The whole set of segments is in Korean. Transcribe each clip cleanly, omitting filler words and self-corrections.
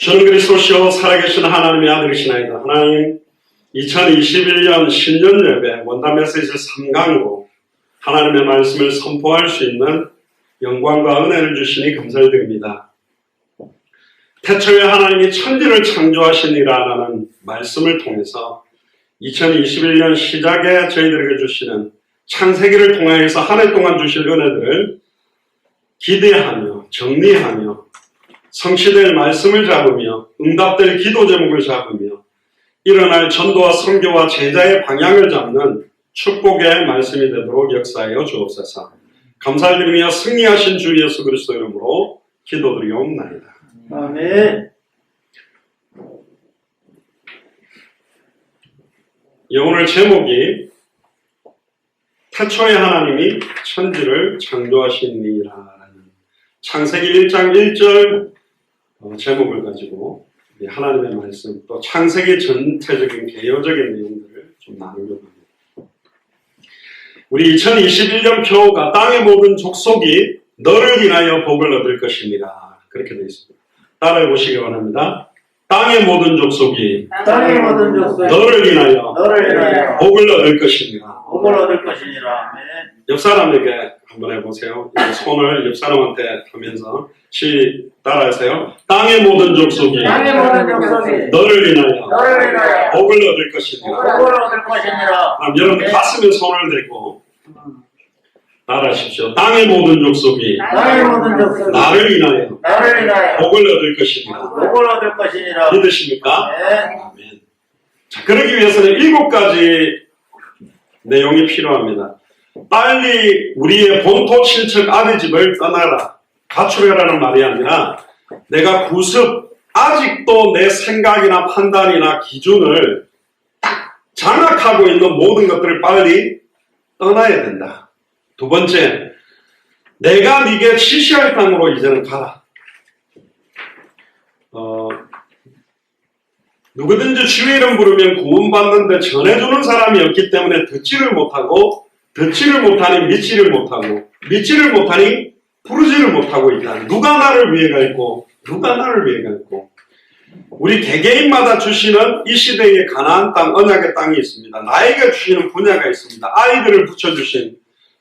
주는 그리스도시요 살아계신 하나님의 아들이시나이다. 하나님, 2021년 신년 예배 원담 메시지 3강으로 하나님의 말씀을 선포할 수 있는 영광과 은혜를 주시니 감사를 드립니다. 태초에 하나님이 천지를 창조하시니라라는 말씀을 통해서 2021년 시작에 저희들에게 주시는 창세기를 통해서 한 해 동안 주실 은혜들을 기대하며 정리하며 성취될 말씀을 잡으며 응답될 기도 제목을 잡으며 일어날 전도와 선교와 제자의 방향을 잡는 축복의 말씀이 되도록 역사하여 주옵소서. 감사를 드리며 승리하신 주 예수 그리스도 이름으로 기도드리옵나이다. 아멘. 오늘 제목이 태초에 하나님이 천지를 창조하시니라라는 창세기 1장 1절 제목을 가지고 하나님의 말씀 또 창세기 전체적인 개요적인 내용들을 좀 나누려고 합니다. 우리 2021년 표가 땅의 모든 족속이 너를 인하여 복을 얻을 것입니다. 그렇게 되어 있습니다. 따라해 보시기 바랍니다. 땅의 모든 족속이 너를 인하여 복을 얻을 것입니다. 복을 얻을 것이니라. 아멘. 옆 사람에게 한번 해보세요. 손을 옆 사람한테 하면서 따라하세요. 땅의 모든 족속이 너를 인하여 복을 얻을 것이니라. 그럼 여러분 가슴에 손을 대고 따라하십시오. 땅의 모든 족속이 나를 인하여 복을 얻을 것이니라. 믿으십니까? 아멘. 자, 그러기 위해서는 7가지 내용이 필요합니다. 빨리 우리의 본토 친척 아내 집을 떠나라. 가출해라는 말이 아니라 내가 구습 아직도 내 생각이나 판단이나 기준을 장악하고 있는 모든 것들을 빨리 떠나야 된다. 두 번째, 내가 네게 지시할 땅으로 이제는 가라. 누구든지 주의 이름 부르면 구원받는데 전해주는 사람이 없기 때문에 듣지를 못하고 듣지를 못하니 믿지를 못하고 믿지를 못하니 부르지를 못하고 있다. 누가 나를 위해 갈고 누가 나를 위해 갈고. 우리 개개인마다 주시는 이 시대의 가나안 땅, 언약의 땅이 있습니다. 나에게 주시는 분야가 있습니다. 아이들을 붙여주신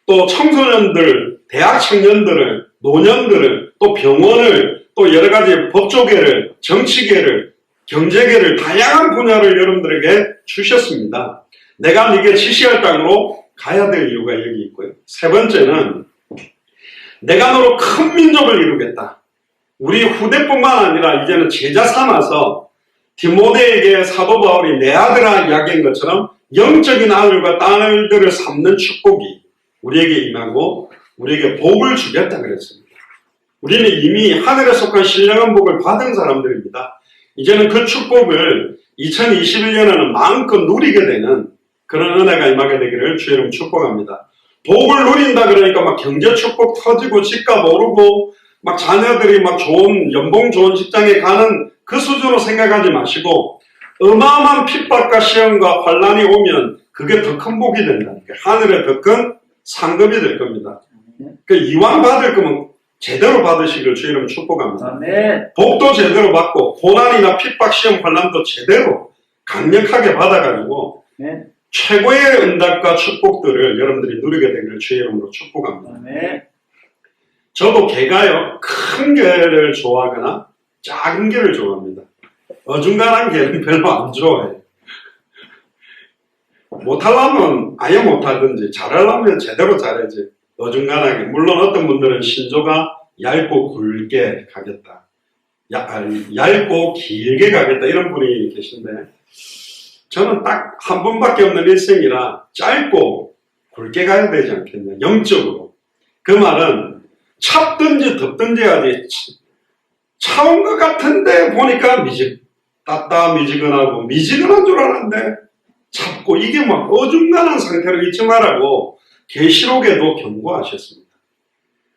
또 청소년들, 대학 청년들을, 노년들을, 또 병원을, 또 여러 가지 법조계를, 정치계를, 경제계를 다양한 분야를 여러분들에게 주셨습니다. 내가 네게 지시할 땅으로 가야 될 이유가 여기 있고요. 세 번째는 내가 너로 큰 민족을 이루겠다. 우리 후대뿐만 아니라 이제는 제자 삼아서 디모데에게 사도 바울이 내 아들아 이야기한 것처럼 영적인 아들과 딸들을 삼는 축복이 우리에게 임하고 우리에게 복을 주겠다 그랬습니다. 우리는 이미 하늘에 속한 신령한 복을 받은 사람들입니다. 이제는 그 축복을 2021년에는 마음껏 누리게 되는 그런 은혜가 임하게 되기를 주의 이름 축복합니다. 복을 누린다 그러니까 막 경제 축복 터지고 집값 오르고 막 자녀들이 막 좋은 연봉 좋은 직장에 가는 그 수준으로 생각하지 마시고 어마어마한 핍박과 시험과 환란이 오면 그게 더 큰 복이 된다니까. 하늘의 더 큰 상급이 될 겁니다. 그 이왕 받을 거면 제대로 받으시길 주의 이름 축복합니다. 복도 제대로 받고 고난이나 핍박 시험 환란도 제대로 강력하게 받아가지고 최고의 응답과 축복들을 여러분들이 누리게 되기를 주의 이름으로 축복합니다. 저도 개가요, 큰 개를 좋아하거나 작은 개를 좋아합니다. 어중간한 개는 별로 안 좋아해요. 못하려면 아예 못하든지 잘하려면 제대로 잘해야지. 어중간하게. 물론 어떤 분들은 신조가 얇고 굵게 가겠다. 얇고 길게 가겠다. 이런 분이 계신데 저는 딱 한 번밖에 없는 일생이라 짧고 굵게 가야 되지 않겠냐. 영적으로. 그 말은 찹든지 덮든지 해야지. 차온 것 같은데 보니까 미지근하고 미지근한 줄 알았는데 찹고 이게 막 어중간한 상태로 잊지 말라고 계시록에도 경고하셨습니다.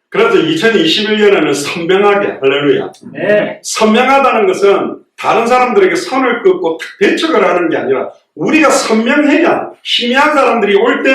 그래서 2021년에는 선명하게 할렐루야. 선명하다는 것은 다른 사람들에게 선을 긋고 배척을 하는 게 아니라 우리가 선명해야 희미한 사람들이 올 때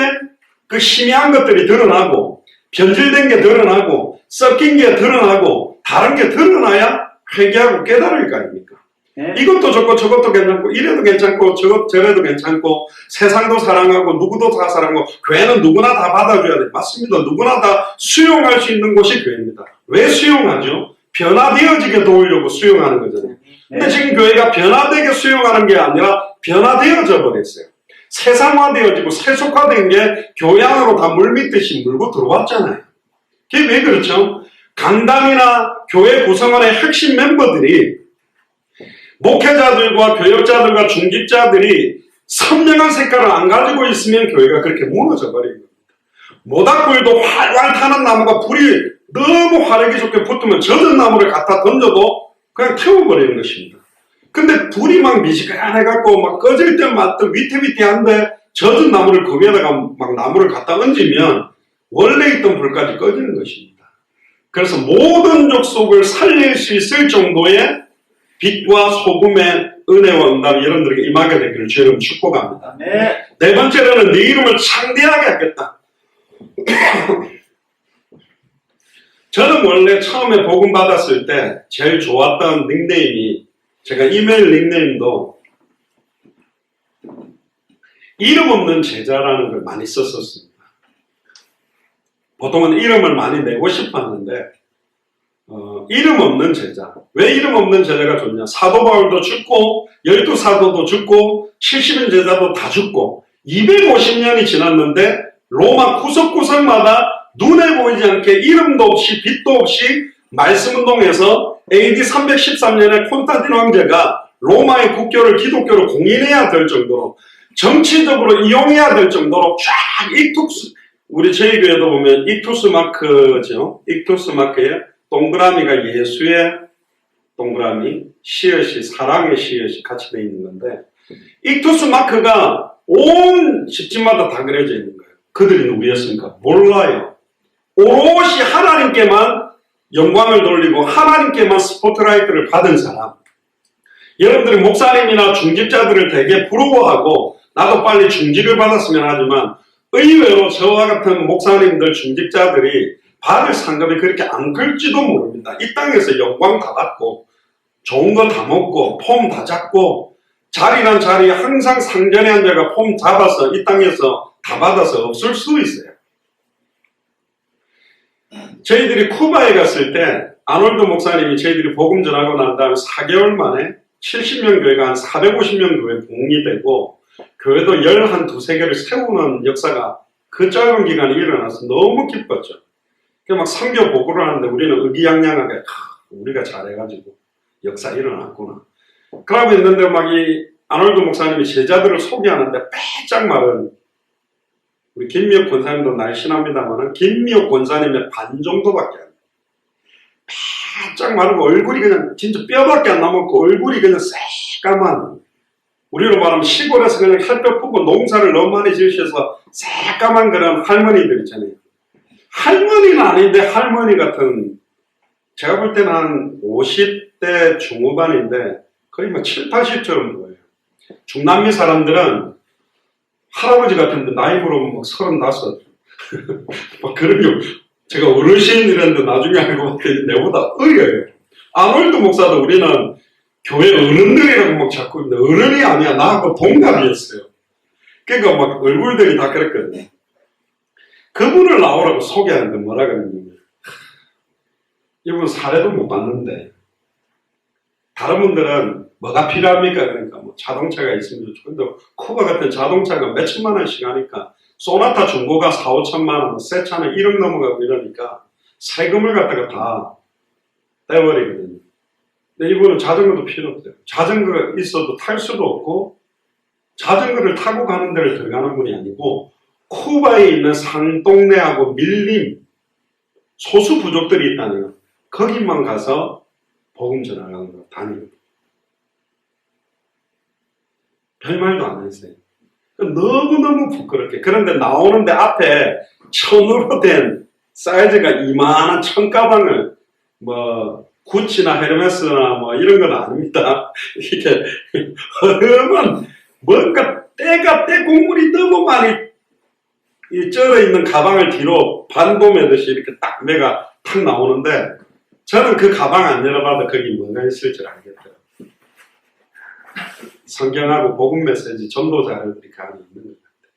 그 희미한 것들이 드러나고 변질된 게 드러나고 섞인 게 드러나고 다른 게 드러나야 회개하고 깨달을 거 아닙니까? 네. 이것도 좋고 저것도 괜찮고 이래도 괜찮고 저래도 괜찮고 세상도 사랑하고 누구도 다 사랑하고 교회는 누구나 다 받아줘야 돼. 맞습니다. 누구나 다 수용할 수 있는 곳이 교회입니다. 왜 수용하죠? 변화되어지게 도우려고 수용하는 거잖아요. 근데 지금 교회가 변화되게 수용하는 게 아니라 변화되어져 버렸어요. 세상화되어지고 세속화된 게 교회 안으로 다 물밀듯이 물고 들어왔잖아요. 그게 왜 그렇죠? 강당이나 교회 구성원의 핵심 멤버들이 목회자들과 교역자들과 중직자들이 선명한 색깔을 안 가지고 있으면 교회가 그렇게 무너져 버리는 겁니다. 모닥불도 활활 타는 나무가 불이 너무 화력이 좋게 붙으면 젖은 나무를 갖다 던져도 그냥 태워버리는 것입니다. 근데 불이 막 미지근해갖고 막 꺼질 때마다 위태위태한데 젖은 나무를 그 위에다가 막 나무를 갖다 얹으면 원래 있던 불까지 꺼지는 것입니다. 그래서 모든 족속을 살릴 수 있을 정도의 빛과 소금의 은혜와 응답이 여러분들에게 임하게 되기를 주님 축복합니다. 네. 네 번째로는 네 이름을 창대하게 하겠다. 저는 원래 처음에 복음 받았을 때 제일 좋았던 닉네임이 제가 이메일 닉네임도 이름 없는 제자라는 걸 많이 썼었습니다. 보통은 이름을 많이 내고 싶었는데 이름 없는 제자. 왜 이름 없는 제자가 좋냐? 사도 바울도 죽고 12사도도 죽고 70인 제자도 다 죽고 250년이 지났는데 로마 구석구석마다 눈에 보이지 않게 이름도 없이 빛도 없이 말씀운동에서 AD 313년에 콘스탄틴 황제가 로마의 국교를 기독교로 공인해야 될 정도로 정치적으로 이용해야 될 정도로 쫙 익투스, 우리 저희 교회도 보면 익투스 마크죠. 익투스 마크에 동그라미가 예수의 동그라미, 씨앗이 사랑의 씨앗이 같이 되어 있는 건데 익투스 마크가 온 집집마다 다 그려져 있는 거예요. 그들이 누구였습니까? 몰라요. 오롯이 하나님께만 영광을 돌리고 하나님께만 스포트라이트를 받은 사람. 여러분들이 목사님이나 중직자들을 되게 부러워하고 나도 빨리 중직을 받았으면 하지만 의외로 저와 같은 목사님들 중직자들이 받을 상급이 그렇게 안 클지도 모릅니다. 이 땅에서 영광 다 받고 좋은 거 다 먹고 폼 다 잡고 자리란 자리 항상 상전에 앉아가 폼 잡아서 이 땅에서 다 받아서 없을 수도 있어요. 저희들이 쿠바에 갔을 때 아놀드 목사님이 저희들이 복음 전하고 난 다음에 4개월 만에 70명 교회가 한 450명 교회 복리되고 교회도 11, 2개를 세우는 역사가 그 짧은 기간에 일어나서 너무 기뻤죠. 막 선교 보고를 하는데 우리는 의기양양하게 우리가 잘해가지고 역사 일어났구나. 그러고 있는데 막 이 아놀드 목사님이 제자들을 소개하는데 빼짝 마른 우리 김미옥 권사님도 날씬합니다만 김미옥 권사님의 반 정도밖에 안 돼요. 빼짝 마르고 얼굴이 그냥 진짜 뼈밖에 안 남았고 얼굴이 그냥 새까만 우리로 말하면 시골에서 그냥 햇볕 보고 농사를 너무 많이 지으셔서 새까만 그런 할머니들 있잖아요. 할머니는 아닌데 할머니 같은 제가 볼 때는 한 50대 중후반인데 거의 뭐 7, 80처럼 보여요. 중남미 사람들은 할아버지 같은데 나이 물어보면 막 35. 막 그러면 제가 어르신이랬는데 나중에 알고 봤더니 내보다 어려요. 아놀드 목사도 우리는 교회 어른들이라고 막 자꾸 있는데 어른이 아니야. 나하고 동갑이었어요. 그러니까 막 얼굴들이 다 그랬거든요. 그분을 나오라고 소개하는데 뭐라 그랬냐면 이분 사례도 못 봤는데 다른 분들은 뭐가 필요합니까? 그러니까 뭐 자동차가 있으면 좋죠. 근데 쿠바 같은 자동차가 몇 천만 원씩 하니까 소나타 중고가 4, 5천만 원, 새 차는 1억 넘어가고 이러니까 세금을 갖다가 다 떼버리거든요. 근데 이분은 자전거도 필요 없어요. 자전거가 있어도 탈 수도 없고 자전거를 타고 가는 데를 들어가는 분이 아니고 쿠바에 있는 산동네하고 밀림 소수 부족들이 있다는 거기만 가서 복음 전하는 거 다니고 별말도 안 했어요. 너무너무 부끄럽게. 그런데 나오는데 앞에 천으로 된 사이즈가 이만한 천가방을 뭐 구찌나 헤르메스나 뭐 이런 건 아닙니다. 이게 허름한 뭔가 때가 때 국물이 너무 많이 쩔어 있는 가방을 뒤로 반도매듯이 이렇게 딱 매가 탁 나오는데 저는 그 가방 안 열어봐도 거기 뭐가 있을 줄 알겠더라고요. 성경하고 복음 메시지 전도자들이 가만히 있는 것 같아요.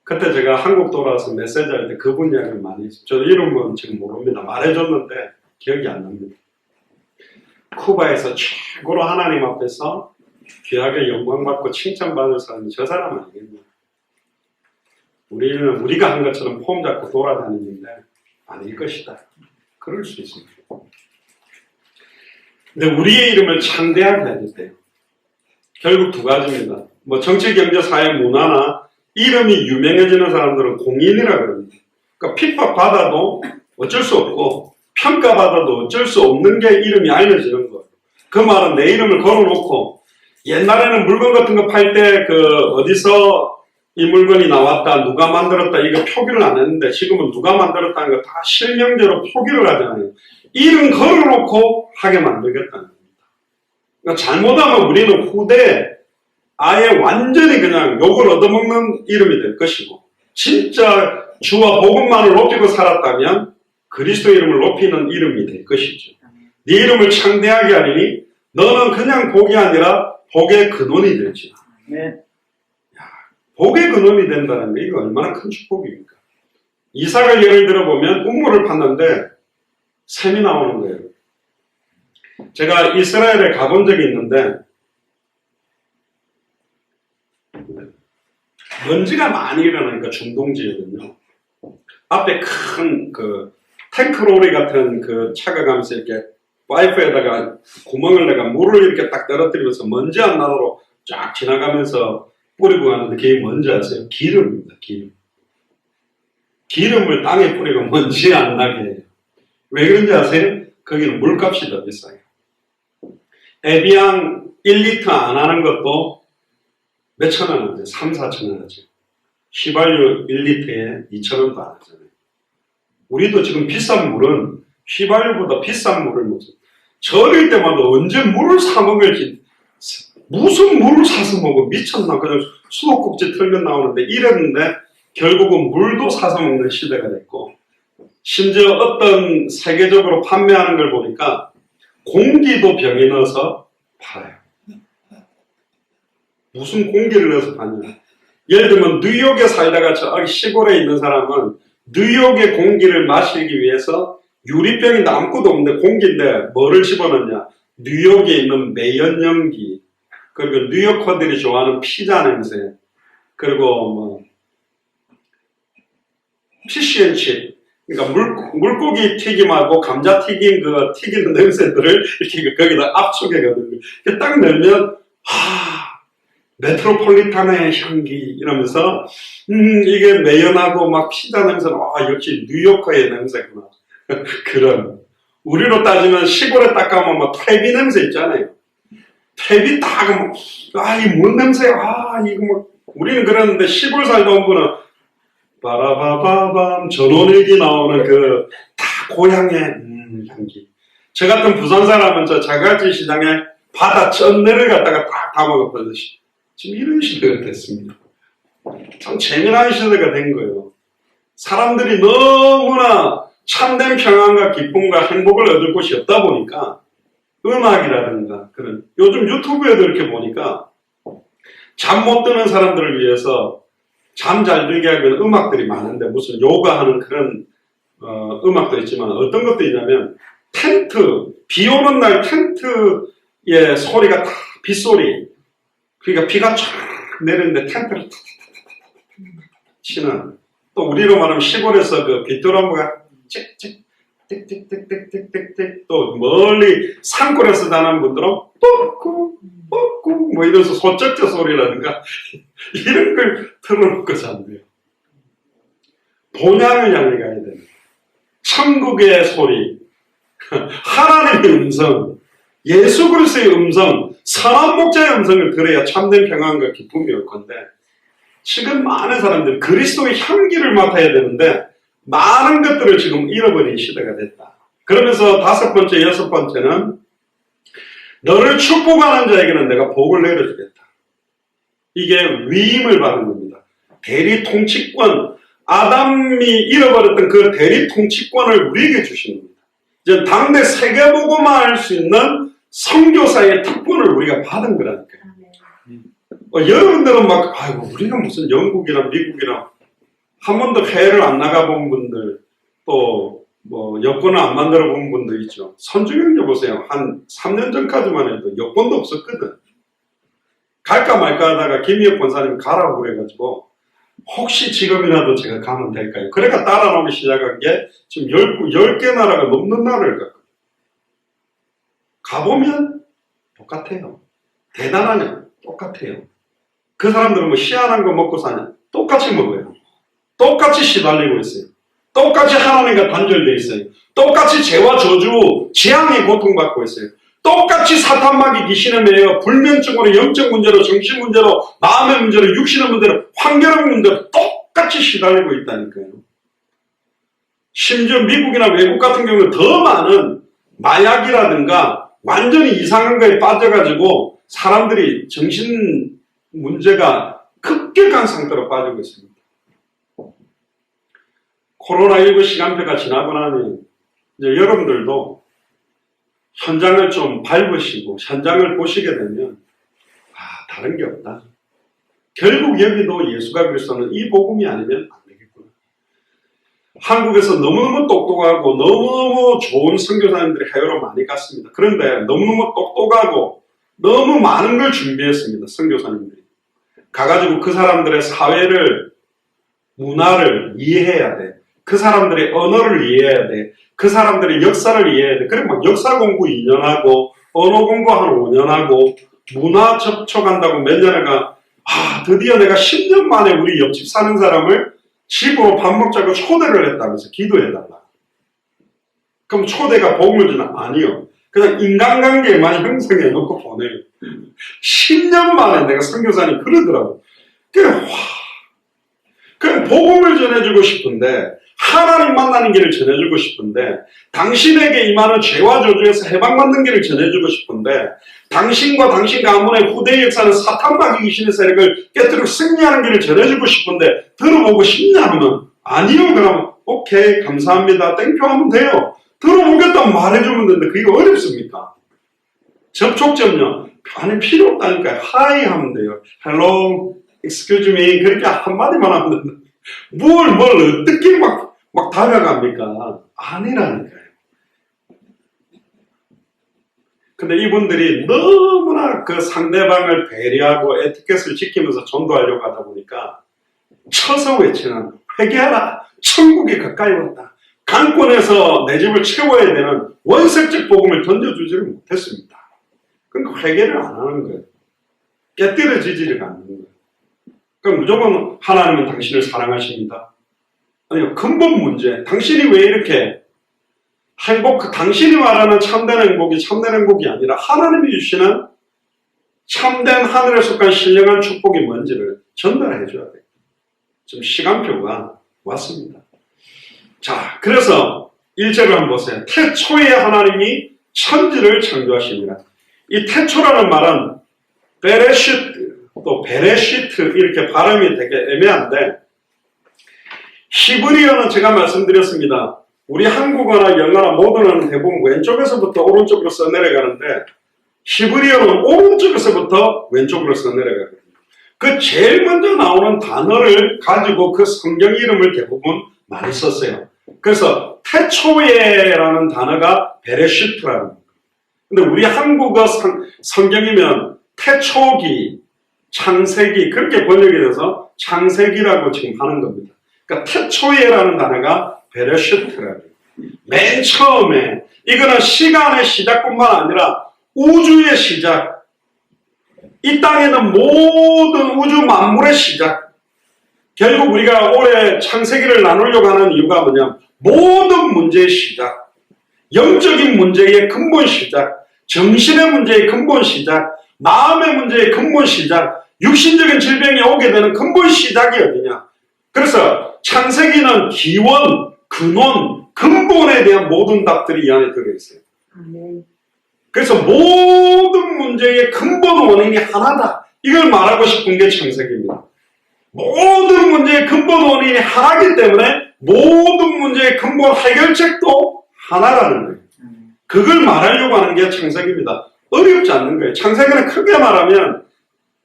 그때 제가 한국 돌아와서 메시지 할 때 그분 이야기를 많이 했어요. 저 이름은 지금 모릅니다. 말해줬는데 기억이 안 납니다. 쿠바에서 최고로 하나님 앞에서 귀하게 영광받고 칭찬받을 사람이 저 사람 아니겠냐. 우리는 우리가 한 것처럼 폼 잡고 돌아다니는데 아닐 것이다. 그럴 수 있습니다. 근데 우리의 이름을 창대하게 해야 돼요. 결국 두 가지입니다. 뭐 정치, 경제, 사회, 문화나 이름이 유명해지는 사람들은 공인이라 그럽니다. 그러니까 핍박받아도 어쩔 수 없고 평가받아도 어쩔 수 없는 게 이름이 알려지는 거예요. 그 말은 내 이름을 걸어놓고 옛날에는 물건 같은 거 팔 때 어디서 이 물건이 나왔다, 누가 만들었다 이거 표기를 안 했는데 지금은 누가 만들었다는 거 다 실명제로 표기를 하잖아요. 이름 걸어놓고 하게 만들겠다는 겁니다. 그러니까 잘못하면 우리는 후대에 아예 완전히 그냥 욕을 얻어먹는 이름이 될 것이고 진짜 주와 복음만을 높이고 살았다면 그리스도 이름을 높이는 이름이 될 것이죠. 네 이름을 창대하게 하리니 너는 그냥 복이 아니라 복의 근원이 되지. 네. 복의 근원이 된다는 게 이거 얼마나 큰 축복입니까? 이삭을 예를 들어보면 우물을 팠는데 샘이 나오는 거예요. 제가 이스라엘에 가본 적이 있는데 먼지가 많이 일어나니까 중동지거든요. 앞에 큰 탱크로리 같은 차가 가면서 이렇게 파이프에다가 구멍을 내가 물을 이렇게 딱 떨어뜨리면서 먼지 안 나도록 쫙 지나가면서 뿌리고 가는데 그게 뭔지 아세요? 기름입니다. 기름. 기름을 땅에 뿌리고 먼지 안 나게 해요. 왜 그런지 아세요? 거기는 물값이 더 비싸요. 에비앙 1리터 안 하는 것도 몇천 원 하죠? 3, 4천 원 하죠. 휘발유 1리터에 2천 원도 안 하잖아요. 우리도 지금 비싼 물은 휘발유보다 비싼 물을 먹죠. 절일 때마다 언제 물을 사 먹을지 무슨 물을 사서 먹어 미쳤나 그냥 수도꼭지 털면 나오는데 이랬는데 결국은 물도 사서 먹는 시대가 됐고 심지어 어떤 세계적으로 판매하는 걸 보니까 공기도 병에 넣어서 팔아요. 무슨 공기를 넣어서 파냐. 예를 들면 뉴욕에 살다가 저기 시골에 있는 사람은 뉴욕의 공기를 마시기 위해서 유리병인데 아무것도 없는데 공기인데 뭐를 집어넣냐. 뉴욕에 있는 매연연기 그리고 뉴요커들이 좋아하는 피자 냄새 그리고 피쉬앤칩 그러니까 물고기 튀김하고 감자 튀김 튀기는 냄새들을 이렇게 거기다 압축해가지고 딱 넣으면 메트로폴리탄의 향기 이러면서 이게 매연하고 막 피자 냄새는 역시 뉴요커의 냄새구나. 그런 우리로 따지면 시골에 딱 가면 막 퇴비 냄새 있잖아요. 퇴비 딱 이 뭔 냄새야. 이거 뭐 우리는 그랬는데 시골 살다 온 분은 바라바바밤 전원일기 나오는 다 고향의 향기. 저 같은 부산 사람은 저 자갈치 시장에 바다 쩐내를 갖다가 딱 담아먹었듯이 지금 이런 시대가 됐습니다. 참 재미난 시대가 된 거예요. 사람들이 너무나 참된 평안과 기쁨과 행복을 얻을 곳이 없다 보니까 음악이라든가 그런 요즘 유튜브에도 이렇게 보니까 잠 못 드는 사람들을 위해서 잠 잘 들게 하는 음악들이 많은데 무슨 요가하는 그런 음악도 있지만 어떤 것도 있냐면 텐트 비 오는 날 텐트의 소리가 다 빗소리 그러니까 비가 쫙 내리는데 텐트를 치는 또 우리로 말하면 시골에서 빗도람부가 찍찍 띡띡띡띡띡띡 또 멀리 산골에서 자는 분들은 뻑꾸 뻑꾸 뭐 이러면서 소쩍저 소리라든가 이런 걸 틀어놓고 잔대요. 본향을 향해 가야 됩니다. 천국의 소리, 하나님의 음성, 예수 그리스도의 음성, 선한 목자의 음성을 들어야 참된 평안과 기쁨이 올 건데 지금 많은 사람들이 그리스도의 향기를 맡아야 되는데 많은 것들을 지금 잃어버린 시대가 됐다. 그러면서 5번째, 6번째는 너를 축복하는 자에게는 내가 복을 내려주겠다. 이게 위임을 받은 겁니다. 대리 통치권, 아담이 잃어버렸던 그 대리 통치권을 우리에게 주신 겁니다. 이제 당대 세계보고만 할 수 있는 선교사의 특권을 우리가 받은 거라니까요. 여러분들은 막 아이고 우리가 무슨 영국이나 미국이나 한 번도 해외를 안 나가본 분들 또 뭐 여권을 안 만들어 본 분들 있죠. 선주경제 보세요. 한 3년 전까지만 해도 여권도 없었거든. 갈까 말까 하다가 김희혁 권사님 가라고 그래가지고 혹시 지금이라도 제가 가면 될까요? 그러니까 따라 나오기 시작한 게 지금 10개 나라가 넘는 나라를 갔거든요. 가보면 똑같아요. 대단하냐? 똑같아요. 그 사람들은 뭐 희한한 거 먹고 사냐? 똑같이 먹어요. 똑같이 시달리고 있어요. 똑같이 하나님과 단절되어 있어요. 똑같이 죄와 저주, 재앙에 고통받고 있어요. 똑같이 사탄마귀 귀신에 매여 불면증으로 영적 문제로 정신 문제로 마음의 문제로 육신의 문제로 환경의 문제로 똑같이 시달리고 있다니까요. 심지어 미국이나 외국 같은 경우는 더 많은 마약이라든가 완전히 이상한 거에 빠져가지고 사람들이 정신 문제가 급격한 상태로 빠지고 있습니다. 코로나19 시간표가 지나고 나면 이제 여러분들도 현장을 좀 밟으시고 현장을 보시게 되면 다른 게 없다. 결국 여기도 예수가 그리스도는 이 복음이 아니면 안 되겠구나. 한국에서 너무너무 똑똑하고 너무너무 좋은 선교사님들이 해외로 많이 갔습니다. 그런데 너무너무 똑똑하고 너무 많은 걸 준비했습니다. 선교사님들이. 가가지고 그 사람들의 사회를 문화를 이해해야 돼. 그 사람들의 언어를 이해해야 돼. 그 사람들의 역사를 이해해야 돼. 그래 막 역사 공부 2년 하고 언어 공부 한 5년 하고 문화 접촉한다고 몇 년을 가. 드디어 내가 10년 만에 우리 옆집 사는 사람을 집으로 밥 먹자고 초대를 했다면서 기도해달라. 그럼 초대가 복음을 주나? 아니요. 그냥 인간관계만 형성해놓고 보내요. 10년 만에 내가 선교사님 그러더라고. 그냥 복음을 전해주고 싶은데 하나님 만나는 길을 전해주고 싶은데 당신에게 임하는 죄와 저주에서 해방받는 길을 전해주고 싶은데 당신과 당신 가문의 후대 역사는 사탄마귀 귀신의 세력을 깨뜨리고 승리하는 길을 전해주고 싶은데 들어보고 싶냐면 아니요. 그러면 오케이 감사합니다 땡큐 하면 돼요. 들어보겠다고 말해주면 되는데 그게 어렵습니까? 접촉점요. 아니 필요 없다니까요. 하이 하면 돼요. hello, excuse me 그렇게 한마디만 하면 되는데 뭘 어떻게 막 다가갑니까? 아니라니까요. 근데 이분들이 너무나 그 상대방을 배려하고 에티켓을 지키면서 전도하려고 하다 보니까 쳐서 외치는 회개하라 천국이 가까이 왔다. 강권에서 내 집을 채워야 되는 원색적 복음을 던져주지를 못했습니다. 그러니까 회개를 안 하는 거예요. 깨뜨려지지를 않는 거예요. 그럼 무조건 하나님은 당신을 사랑하십니다. 아니요, 근본 문제. 당신이 왜 이렇게 당신이 말하는 참된 행복이 아니라 하나님이 주시는 참된 하늘에 속한 신령한 축복이 뭔지를 전달해 줘야 돼요. 지금 시간표가 왔습니다. 자, 그래서 1절을 한번 보세요. 태초에 하나님이 천지를 창조하십니다. 이 태초라는 말은 베레시트, 또 베레시트 이렇게 발음이 되게 애매한데 히브리어는 제가 말씀드렸습니다. 우리 한국어나 영어나 모든어는 대부분 왼쪽에서부터 오른쪽으로 써내려가는데 히브리어는 오른쪽에서부터 왼쪽으로 써내려가거든요. 그 제일 먼저 나오는 단어를 가지고 그 성경 이름을 대부분 많이 썼어요. 그래서 태초에라는 단어가 베레시트라는 거예요. 근데 우리 한국어 성경이면 태초기, 창세기 그렇게 번역이 돼서 창세기라고 지금 하는 겁니다. 그러니까 태초에라는 단어가 베레시트라고. 맨 처음에 이거는 시간의 시작뿐만 아니라 우주의 시작. 이 땅에는 모든 우주 만물의 시작. 결국 우리가 올해 창세기를 나누려고 하는 이유가 뭐냐면 모든 문제의 시작. 영적인 문제의 근본 시작. 정신의 문제의 근본 시작. 마음의 문제의 근본 시작. 육신적인 질병이 오게 되는 근본 시작이 어디냐. 그래서 창세기는 기원, 근원, 근본에 대한 모든 답들이 이 안에 들어있어요. 그래서 모든 문제의 근본 원인이 하나다. 이걸 말하고 싶은 게 창세기입니다. 모든 문제의 근본 원인이 하나이기 때문에 모든 문제의 근본 해결책도 하나라는 거예요. 그걸 말하려고 하는 게 창세기입니다. 어렵지 않는 거예요. 창세기는 크게 말하면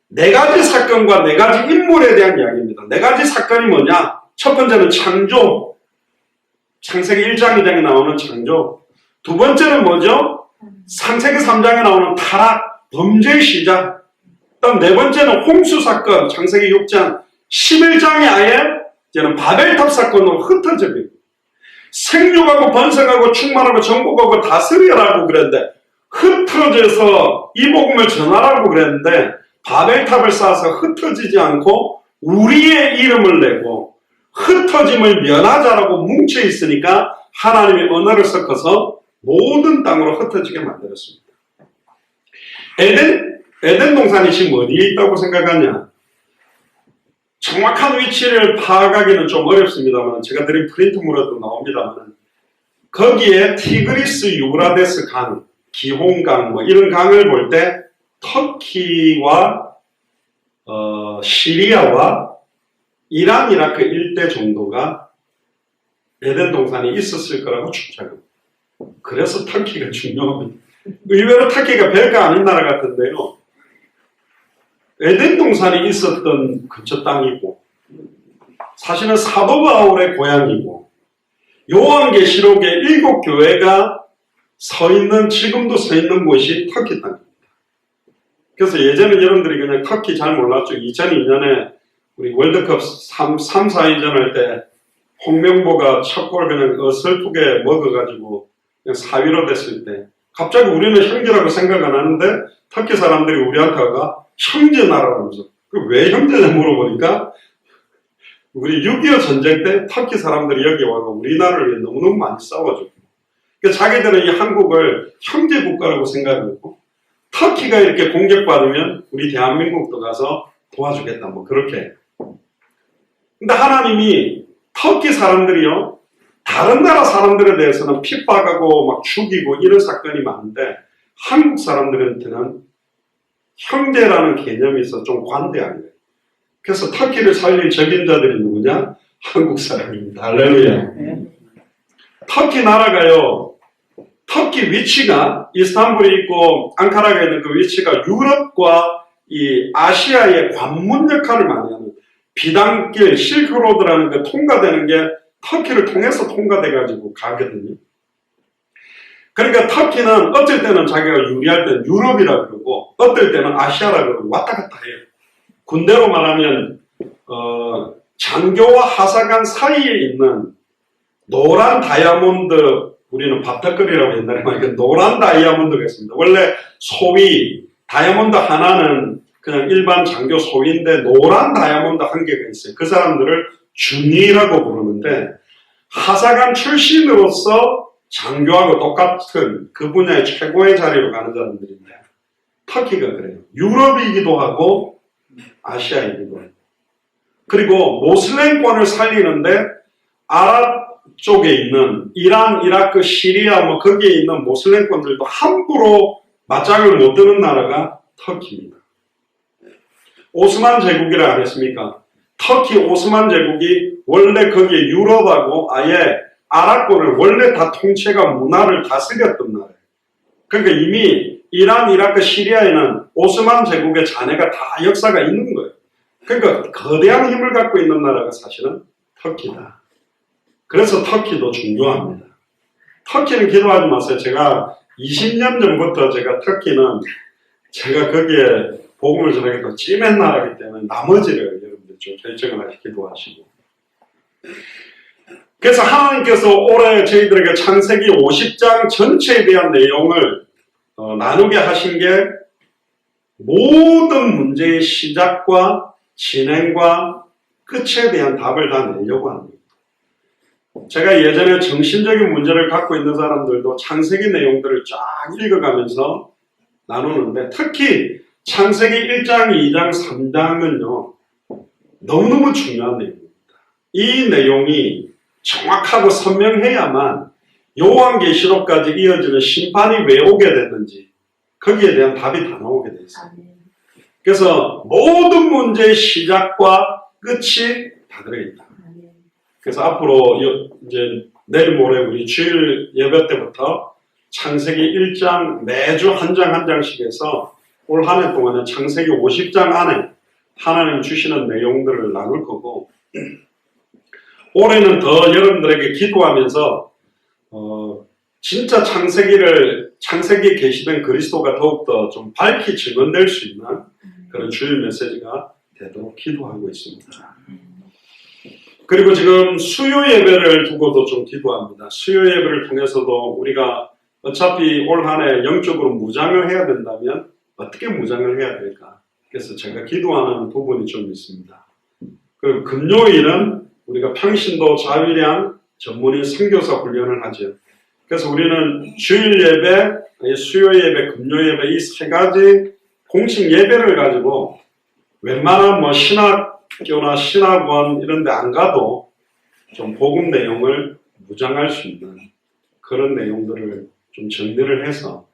네 가지 사건과 네 가지 인물에 대한 이야기입니다. 네 가지 사건이 뭐냐? 첫 번째는 창조. 창세기 1장, 2장에 나오는 창조. 두 번째는 뭐죠? 창세기 3장에 나오는 타락, 범죄의 시작. 그다음 네 번째는 홍수 사건, 창세기 6장. 11장에 아예 이제는 바벨탑 사건으로 흩어져 버려요. 생육하고 번성하고 충만하고 정복하고 다스리라고 그랬는데 흩어져서 이 복음을 전하라고 그랬는데 바벨탑을 쌓아서 흩어지지 않고 우리의 이름을 내고 흩어짐을 면하자라고 뭉쳐 있으니까 하나님이 언어를 섞어서 모든 땅으로 흩어지게 만들었습니다. 에덴 동산이 지금 어디에 있다고 생각하냐? 정확한 위치를 파악하기는 좀 어렵습니다만 제가 드린 프린트물에도 나옵니다만 거기에 티그리스 유브라데스 강, 기홈강 뭐 이런 강을 볼 때 터키와 시리아와 이란, 이라크 일대 정도가 에덴 동산이 있었을 거라고 추측합니다. 그래서 터키가 중요합니다. 의외로 터키가 별거 아닌 나라 같은데요. 에덴 동산이 있었던 근처 땅이고 사실은 사도 바울의 고향이고 요한계시록의 7교회가 지금도 서 있는 곳이 터키 땅입니다. 그래서 예전에 여러분들이 그냥 터키 잘 몰랐죠. 2002년에 우리 월드컵 3, 4위전 할 때 홍명보가 첫 골 그냥 어설프게 먹어가지고 그냥 4위로 됐을 때 갑자기 우리는 형제라고 생각 안 하는데 터키 사람들이 우리한테 가 형제 나라라면서 왜 형제냐 물어보니까 우리 6.25 전쟁 때 터키 사람들이 여기 와서 우리나라를 위해 너무너무 많이 싸워줬고 그러니까 자기들은 이 한국을 형제 국가라고 생각하고 터키가 이렇게 공격받으면 우리 대한민국도 가서 도와주겠다 뭐 그렇게. 근데 하나님이 터키 사람들이요 다른 나라 사람들에 대해서는 핍박하고 막 죽이고 이런 사건이 많은데 한국 사람들한테는 형제라는 개념이 있어 좀 관대한 거예요. 그래서 터키를 살릴 적임자들이 누구냐? 한국 사람입니다. 할렐루야. 터키 나라가요. 터키 위치가 이스탄불이 있고 앙카라가 있는 그 위치가 유럽과 이 아시아의 관문 역할을 많이 하는 비단길 실크로드라는 게 통과되는 게 터키를 통해서 통과돼가지고 가거든요. 그러니까 터키는 어쩔 때는 자기가 유리할 때는 유럽이라 그러고 어떨 때는 아시아라 그러고 왔다 갔다 해요. 군대로 말하면 장교와 하사관 사이에 있는 노란 다이아몬드 우리는 밥떡거리라고 옛날에 말했는데 노란 다이아몬드가 있습니다. 원래 소위 다이아몬드 하나는 그냥 일반 장교 소위인데 노란 다이아몬드 한 개가 있어요. 그 사람들을 중위라고 부르는데 하사관 출신으로서 장교하고 똑같은 그 분야의 최고의 자리로 가는 사람들인데 터키가 그래요. 유럽이기도 하고 아시아이기도 하고 그리고 모슬렘권을 살리는데 아랍 쪽에 있는 이란, 이라크, 시리아 뭐 거기에 있는 모슬렘권들도 함부로 맞짱을 못 드는 나라가 터키입니다. 오스만 제국이라 안 했습니까? 터키 오스만 제국이 원래 거기에 유럽하고 아예 아랍권을 원래 다 통치가 문화를 다스렸던 나라예요. 그러니까 이미 이란, 이라크, 시리아에는 오스만 제국의 잔해가 다 역사가 있는 거예요. 그러니까 거대한 힘을 갖고 있는 나라가 사실은 터키다. 그래서 터키도 중요합니다. 터키는 기도하지 마세요. 제가 20년 전부터 터키는 제가 거기에 복음을 전하기도 찜한 나라이기 때문에 나머지를 여러분들 좀 결정을 하시 기도하시고. 그래서 하나님께서 올해 저희들에게 창세기 50장 전체에 대한 내용을 나누게 하신 게 모든 문제의 시작과 진행과 끝에 대한 답을 다 내려고 합니다. 제가 예전에 정신적인 문제를 갖고 있는 사람들도 창세기 내용들을 쫙 읽어가면서 나누는데 특히 창세기 1장, 2장, 3장은요 너무너무 중요한 내용입니다. 이 내용이 정확하고 선명해야만 요한계시록까지 이어지는 심판이 왜 오게 됐는지 거기에 대한 답이 다 나오게 돼 있어요. 그래서 모든 문제의 시작과 끝이 다 들어있다. 그래서 앞으로 이제 내일 모레 우리 주일 예배 때부터 창세기 1장 매주 한 장 한 장씩 해서 올 한 해 동안은 창세기 50장 안에 하나님 주시는 내용들을 나눌 거고, 올해는 더 여러분들에게 기도하면서 진짜 창세기에 계시던 그리스도가 더욱더 좀 밝히 증언될 수 있는 그런 주일 메시지가 되도록 기도하고 있습니다. 그리고 지금 수요 예배를 두고도 좀 기도합니다. 수요 예배를 통해서도 우리가 어차피 올 한 해 영적으로 무장을 해야 된다면 어떻게 무장을 해야 될까? 그래서 제가 기도하는 부분이 좀 있습니다. 그리고 금요일은 우리가 평신도 자유량 전문인 선교사 훈련을 하죠. 그래서 우리는 주일 예배, 수요 예배, 금요 예배 이 세 가지 공식 예배를 가지고 웬만한 신학교나 신학원 이런 데 안 가도 좀 복음 내용을 무장할 수 있는 그런 내용들을 좀 정리를 해서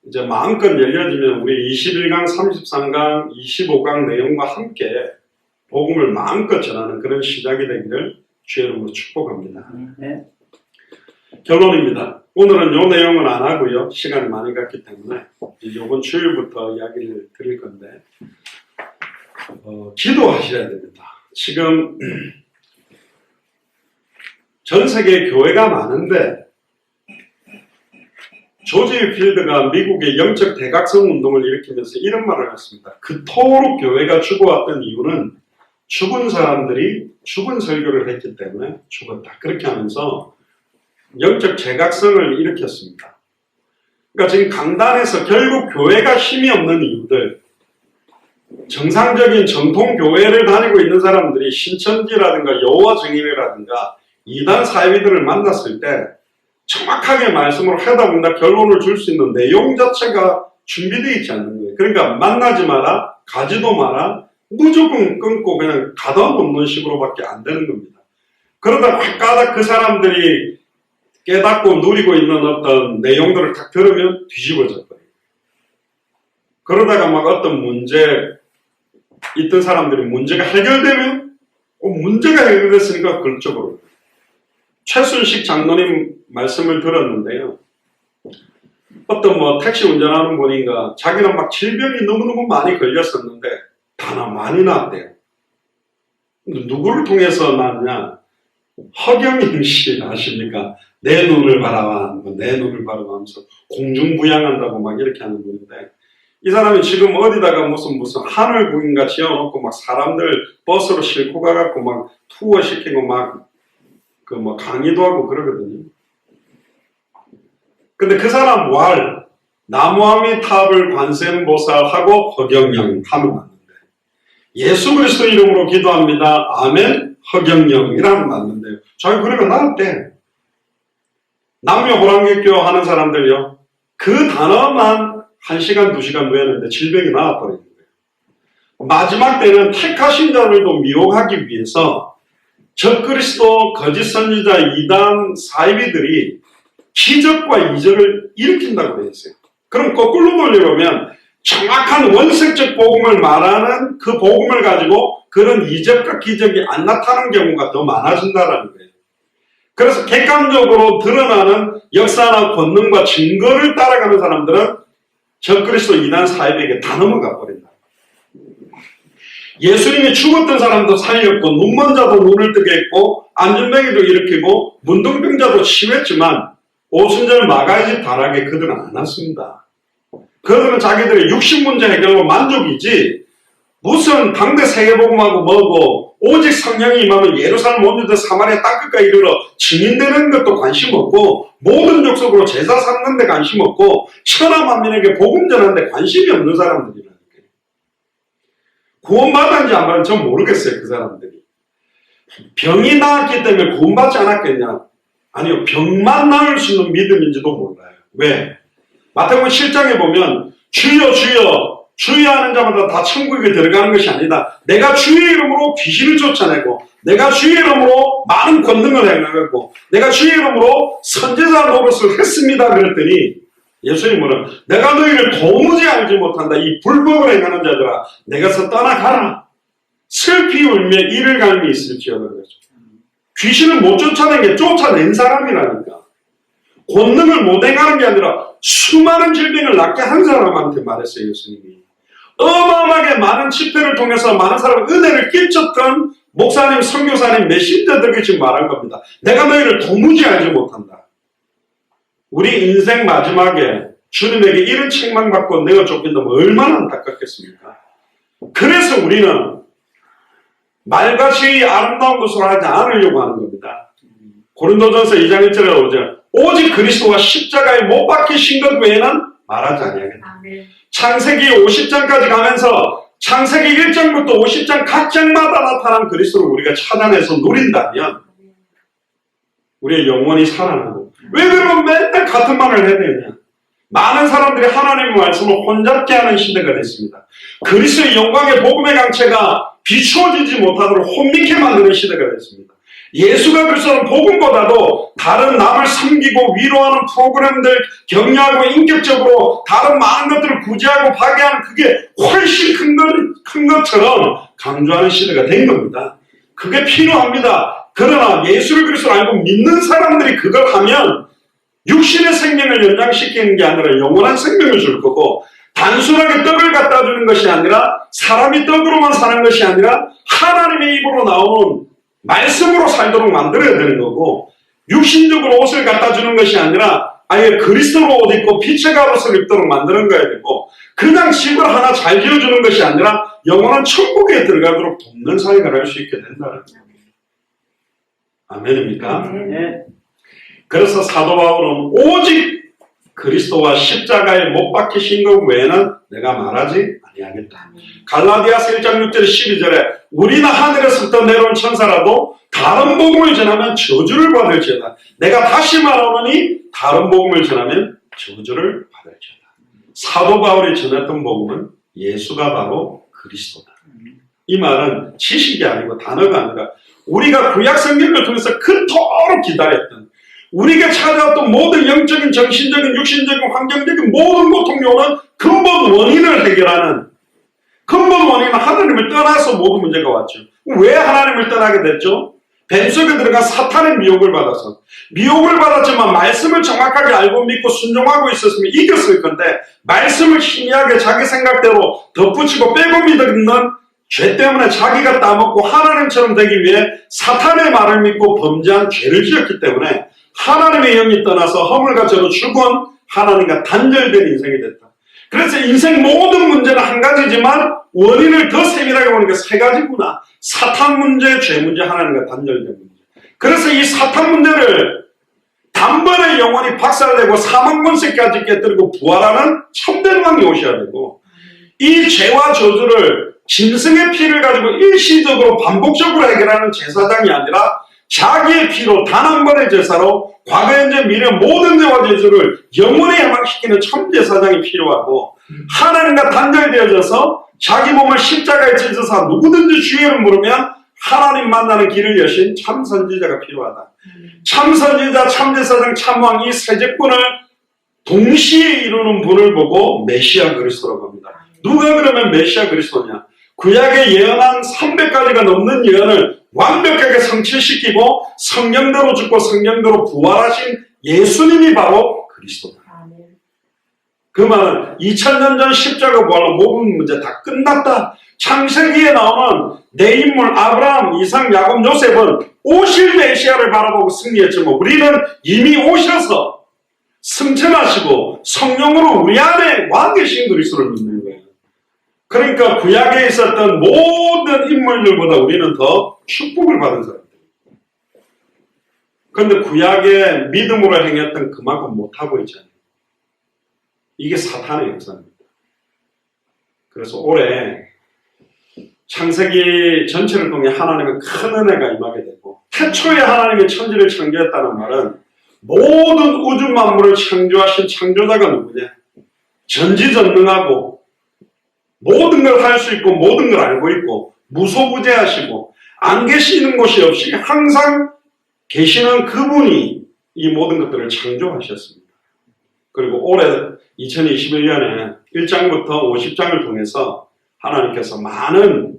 이제 마음껏 열려지면 우리 21강, 33강, 25강 내용과 함께 복음을 마음껏 전하는 그런 시작이 되기를 주의 이름으로 축복합니다. 결론입니다. 오늘은 이 내용은 안 하고요. 시간이 많이 갔기 때문에 이번 주일부터 이야기를 드릴 건데 기도하셔야 됩니다. 지금 전 세계에 교회가 많은데 조지 필드가 미국의 영적 대각성 운동을 일으키면서 이런 말을 했습니다. 그토록 교회가 죽어왔던 이유는 죽은 사람들이 죽은 설교를 했기 때문에 죽었다. 그렇게 하면서 영적 재각성을 일으켰습니다. 그러니까 지금 강단에서 결국 교회가 힘이 없는 이유들, 정상적인 전통 교회를 다니고 있는 사람들이 신천지라든가 여호와 증인이라든가 이단 사이비들을 만났을 때 정확하게 말씀을 하다 보면 결론을 줄 수 있는 내용 자체가 준비되어 있지 않는 거예요. 그러니까 만나지 마라, 가지도 마라, 무조건 끊고 그냥 가다 놓는 식으로밖에 안 되는 겁니다. 그러다 가다 그 사람들이 깨닫고 누리고 있는 어떤 내용들을 딱 들으면 뒤집어져 버려요. 그러다가 막 어떤 문제 있던 사람들이 문제가 해결되면 문제가 해결됐으니까 그쪽으로. 최순식 장로님 말씀을 들었는데요. 어떤 택시 운전하는 분인가 자기는 막 질병이 너무너무 많이 걸렸었는데 다나 많이 나았대요. 누구를 통해서 나왔냐? 허경영 씨 아십니까? 내 눈을 바라봐, 내 눈을 바라봐 하면서 공중부양한다고 막 이렇게 하는 분인데 이 사람이 지금 어디다가 무슨 하늘궁인가 지어놓고 막 사람들 버스로 싣고 가갖고 막 투어 시키고 막 강의도 하고 그러거든요. 근데 그 사람 나무아미탑을 관세음보살하고 허경영 하면 맞는데 예수 그리스도 이름으로 기도합니다. 아멘. 허경영이라면 맞는데요. 자기 그러면 나왔대. 남녀호랑객교 하는 사람들요. 그 단어만 1시간, 2시간 외우는데 질병이 나와버리는 거예요. 마지막 때는 택하신 자들도 미혹하기 위해서 적그리스도, 거짓 선지자, 이단, 사이비들이 기적과 이적을 일으킨다고 되어 있어요. 그럼 거꾸로 돌려보면 정확한 원색적 복음을 말하는 그 복음을 가지고 그런 이적과 기적이 안 나타나는 경우가 더 많아진다는 거예요. 그래서 객관적으로 드러나는 역사나 권능과 증거를 따라가는 사람들은 적그리스도, 이단, 사이비에게 다 넘어가 버린다. 예수님이 죽었던 사람도 살렸고 눈먼 자도 눈을 뜨게 했고 안전뱅이도 일으키고 문둥병자도 치유했지만 오순절 마가의 집 다락에 그들은 안 왔습니다. 그들은 자기들의 육신 문제 해결로 만족이지 무슨 당대 세계복음하고 뭐고 오직 성령이 임하면 예루살렘 온 유대 사마리아 땅끝까지 이르러 증인되는 것도 관심 없고 모든 족속으로 제사 삼는 데 관심 없고 천하 만민에게 복음 전하는 데 관심이 없는 사람들이라는 거예요. 구원받았는지 안 받았는지 전 모르겠어요. 그 사람들이. 병이 나았기 때문에 구원받지 않았겠냐? 아니요. 병만 나을 수 있는 믿음인지도 몰라요. 왜? 마태복음 7장에 보면 주여 주여 주의하는 자마다 다 천국에 들어가는 것이 아니다. 내가 주의 이름으로 귀신을 쫓아내고 내가 주의 이름으로 많은 권능을 행하고 내가 주의 이름으로 선지자 노릇을 했습니다. 그랬더니 예수님은 뭐라? 내가 너희를 도무지 알지 못한다. 이 불법을 행하는 자들아 내가서 떠나가라. 슬피 울며 이를 갈미 있을지어다. 귀신을 못 쫓아낸 게 쫓아낸 사람이라니까. 권능을 못 행하는 게 아니라 수많은 질병을 낫게 한 사람한테 말했어요, 예수님이. 어마어마하게 많은 집회를 통해서 많은 사람의 은혜를 끼쳤던 목사님, 선교사님, 메신저들에게 지금 말한 겁니다. 내가 너희를 도무지 알지 못한다. 우리 인생 마지막에 주님에게 이런 책망받고 내가 쫓긴다면 얼마나 안타깝겠습니까? 그래서 우리는 말같이 아름다운 것으로 하지 않으려고 하는 겁니다. 고린도전서 2장 1절에 나오죠. 오직 그리스도가 십자가에 못 박히신 것 외에는 말하지 아니하겠다. 창세기 50장까지 가면서 창세기 1장부터 50장 각 장마다 나타난 그리스도를 우리가 찾아내서 누린다면 우리의 영혼이 살아나고, 왜 그러면 맨날 같은 말을 해야 되냐? 많은 사람들이 하나님의 말씀을 혼잡게 하는 시대가 됐습니다. 그리스도의 영광의 복음의 강체가 비추어지지 못하도록 혼미케 만드는 시대가 됐습니다. 예수가 그리스도는 복음보다도 다른 남을 섬기고 위로하는 프로그램들, 격려하고 인격적으로 다른 많은 것들을 구제하고 파괴하는 그게 훨씬 큰 것처럼 강조하는 시대가 된 겁니다. 그게 필요합니다. 그러나 예수를 그리스도를 알고 믿는 사람들이 그걸 하면 육신의 생명을 연장시키는 게 아니라 영원한 생명을 줄 거고, 단순하게 떡을 갖다 주는 것이 아니라, 사람이 떡으로만 사는 것이 아니라 하나님의 입으로 나오는 말씀으로 살도록 만들어야 되는 거고, 육신적으로 옷을 갖다 주는 것이 아니라 아예 그리스도로 옷 입고 빛의 갑옷을 입도록 만드는 거야 되고, 그냥 집을 하나 잘 지어주는 것이 아니라 영원한 천국에 들어가도록 돕는 사역을 할 수 있게 된다는 겁니다. 아멘입니까? 네. 그래서 사도 바울은 오직 그리스도와 십자가에 못 박히신 것 외에는 내가 말하지 아니하겠다. 갈라디아서 1장 6절 12절에 우리는 하늘에서부터 내려온 천사라도 다른 복음을 전하면 저주를 받을지어다. 내가 다시 말하노니 다른 복음을 전하면 저주를 받을지어다. 사도 바울이 전했던 복음은 예수가 바로 그리스도다. 이 말은 지식이 아니고 단어가 아니라 우리가 구약 성경을 통해서 그토록 기다렸던, 우리가 찾아왔던 모든 영적인, 정신적인, 육신적인, 환경적인 모든 고통 요는 근본 원인을 해결하는, 근본 원인은 하나님을 떠나서 모든 문제가 왔죠. 왜 하나님을 떠나게 됐죠? 뱀속에 들어간 사탄의 미혹을 받아서. 미혹을 받았지만 말씀을 정확하게 알고 믿고 순종하고 있었으면 이겼을 건데, 말씀을 희미하게 자기 생각대로 덧붙이고 빼고 믿는 죄 때문에 자기가 따먹고 하나님처럼 되기 위해 사탄의 말을 믿고 범죄한 죄를 지었기 때문에 하나님의 영이 떠나서 허물과 죄로 죽은 하나님과 단절된 인생이 됐다. 그래서 인생 모든 문제는 한 가지지만 원인을 더 세밀하게 보니까 세 가지구나. 사탄 문제, 죄 문제, 하나님과 단절된 문제. 그래서 이 사탄 문제를 단번에 영원히 박살내고 사망 권세까지 깨뜨리고 부활하는 참된 왕이 오셔야 되고, 이 죄와 저주를 짐승의 피를 가지고 일시적으로 반복적으로 해결하는 제사장이 아니라 자기의 피로 단 한 번의 제사로 과거, 현재, 미래 모든 죄와 저주를 영원히 해방시키는 참제사장이 필요하고, 하나님과 단절되어져서 자기 몸을 십자가에 찢어서 누구든지 주의를 물으면 하나님 만나는 길을 여신 참선지자가 필요하다. 참선지자, 참제사장, 참왕 이 세제권을 동시에 이루는 분을 보고 메시아 그리스도라고 합니다. 누가 그러면 메시아 그리스도냐? 구약에 예언한 300가지가 넘는 예언을 완벽하게 성취시키고 성령대로 죽고 성령대로 부활하신 예수님이 바로 그리스도다. 그 말은 2000년 전 십자가 부활로 모든 문제 다 끝났다. 창세기에 나오는 내 인물 아브라함, 이삭, 야곱, 요셉은 오실 메시아를 바라보고 승리했지만 우리는 이미 오셔서 승천하시고 성령으로 우리 안에 와 계신 그리스도를 믿는 거예요. 그러니까 구약에 있었던 모든 인물들보다 우리는 더 축복을 받은 사람들입니다. 그런데 구약에 믿음으로 행했던 그만큼 못하고 있잖아요. 이게 사탄의 역사입니다. 그래서 올해 창세기 전체를 통해 하나님의 큰 은혜가 임하게 되고, 태초에 하나님이 천지를 창조했다는 말은 모든 우주 만물을 창조하신 창조자가 누구냐? 전지전능하고 모든 걸 할 수 있고 모든 걸 알고 있고 무소부재하시고 안 계시는 곳이 없이 항상 계시는 그분이 이 모든 것들을 창조하셨습니다. 그리고 올해 2021년에 1장부터 50장을 통해서 하나님께서 많은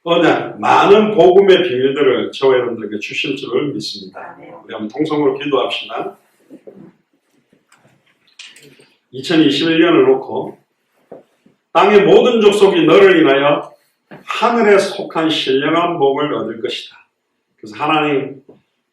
언약, 많은 복음의 비밀들을 저와 여러분들에게 주실 줄을 믿습니다. 우리 한번 통성으로 기도합시다. 2021년을 놓고 땅의 모든 족속이 너를 인하여 하늘에 속한 신령한 복을 얻을 것이다. 그래서 하나님,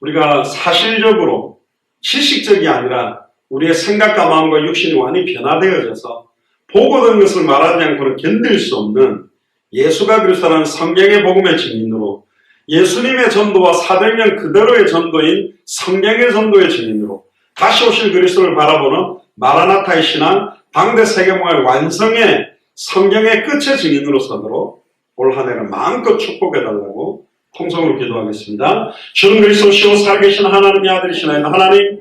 우리가 사실적으로 지식적이 아니라 우리의 생각과 마음과 육신이 완전히 변화되어져서 복 얻은 것을 말하지 않고는 견딜 수 없는 예수가 그리스도라는 성경의 복음의 증인으로, 예수님의 전도와 400년 그대로의 전도인 성경의 전도의 증인으로, 다시 오실 그리스도를 바라보는 마라나타의 신앙, 당대 세계문화의 완성의 성경의 끝의 증인으로 서도록 올 한 해를 마음껏 축복해달라고 통성으로 기도하겠습니다. 주는 그리스도시오 살아계신 하나님의 아들이시나이다. 하나님,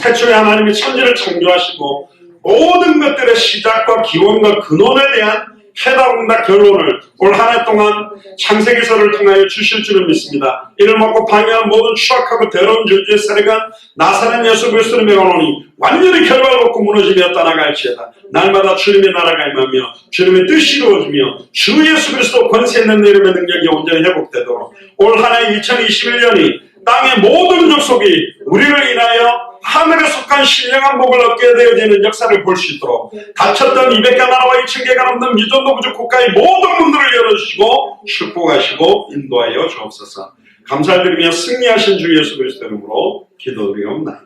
태초에 하나님이 천지를 창조하시고 모든 것들의 시작과 기원과 근원에 대한 해답응답 결론을 올 한 해 동안 창세기서를 통하여 주실 줄을 믿습니다. 이를 먹고 방해한 모든 추악하고 더러운 존재의 세력은 나사렛 예수 그리스도를 명하노니 완전히 결박받고 무너지며 떠나갈지어다. 날마다 주님의 나라가 임하며 주님의 뜻이 이루어지며 주 예수 그리스도 권세 있는 이름의 능력이 온전히 회복되도록 올 한 해 2021년이 땅의 모든 족속이 우리를 인하여 하늘에 속한 신령한 복을 얻게 되어지는 역사를 볼 수 있도록 닫혔던 200개 나라와 2000개가 넘는 미전도 부족 국가의 모든 문들을 열어주시고 축복하시고 인도하여 주옵소서. 감사드리며 승리하신 주 예수 그리스도 이름으로 기도드리옵나이다.